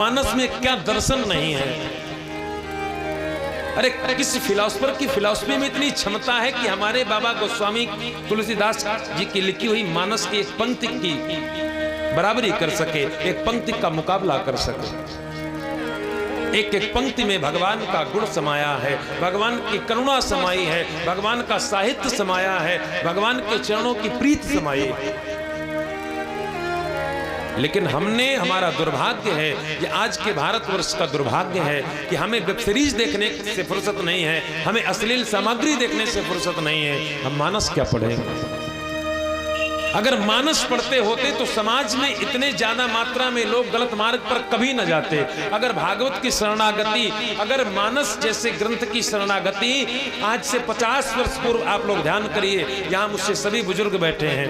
मानस में क्या दर्शन नहीं है। अरे किस फिलोसफर की फिलॉसफी में इतनी क्षमता है कि हमारे बाबा गोस्वामी तुलसीदास जी की लिखी हुई मानस की एक पंक्ति की बराबरी कर सके, एक पंक्ति का मुकाबला कर सके। एक एक पंक्ति में भगवान का गुण समाया है, भगवान की करुणा समाई है, भगवान का साहित्य समाया है, भगवान के चरणों की प्रीत समाई है। लेकिन हमारा दुर्भाग्य है, ये आज के भारतवर्ष का दुर्भाग्य है कि हमें वेब सीरीज देखने से फुर्सत नहीं है, हमें अश्लील सामग्री देखने से फुर्सत नहीं है। हम मानस क्या पढ़ेंगे? अगर मानस पढ़ते होते तो समाज में इतने ज्यादा मात्रा में लोग गलत मार्ग पर कभी न जाते। अगर भागवत की शरणागति, अगर मानस जैसे ग्रंथ की शरणागति आज से 50 वर्ष पूर्व, आप लोग ध्यान करिए, यहाँ मुझसे सभी बुजुर्ग बैठे हैं,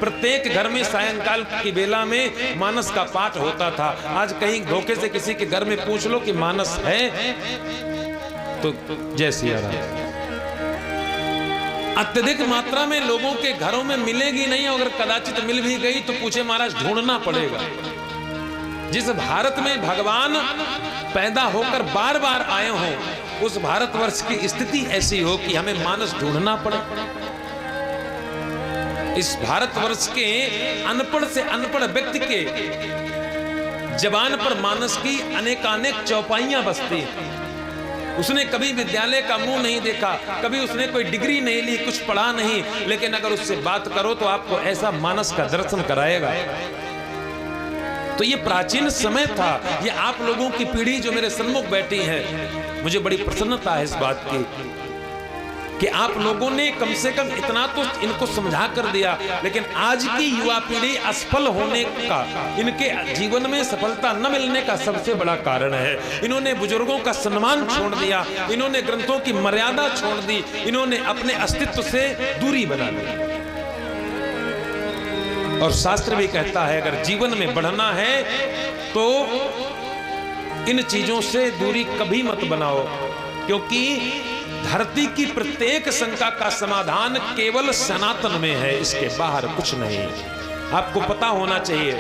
प्रत्येक घर में सायंकाल की बेला में मानस का पाठ होता था। आज कहीं धोखे से किसी के घर में पूछ लो कि मानस है तो जय सिया राम। अत्यधिक मात्रा में लोगों के घरों में मिलेगी नहीं, अगर कदाचित मिल भी गई तो पूछे महाराज ढूंढना पड़ेगा। जिस भारत में भगवान पैदा होकर बार बार आए हों, उस भारतवर्ष की स्थिति ऐसी हो कि हमें मानस ढूंढना पड़े। इस भारतवर्ष के अनपढ़ से अनपढ़ व्यक्ति के जबान पर मानस की अनेकानेक चौपाइयां बसती हैं। उसने कभी विद्यालय का मुंह नहीं देखा, कभी उसने कोई डिग्री नहीं ली, कुछ पढ़ा नहीं, लेकिन अगर उससे बात करो तो आपको ऐसा मानस का दर्शन कराएगा। तो ये प्राचीन समय था। ये आप लोगों की पीढ़ी जो मेरे सन्मुख बैठी है, मुझे बड़ी प्रसन्नता है इस बात की कि आप लोगों ने कम से कम इतना तो इनको समझा कर दिया। लेकिन आज की युवा पीढ़ी असफल होने का, इनके जीवन में सफलता न मिलने का सबसे बड़ा कारण है, इन्होंने बुजुर्गों का सम्मान छोड़ दिया, इन्होंने ग्रंथों की मर्यादा छोड़ दी, इन्होंने अपने अस्तित्व से दूरी बना ली। और शास्त्र भी कहता है अगर जीवन में बढ़ना है तो इन चीजों से दूरी कभी मत बनाओ, क्योंकि धरती की प्रत्येक शंका का समाधान केवल सनातन में है, इसके बाहर कुछ नहीं। आपको पता होना चाहिए।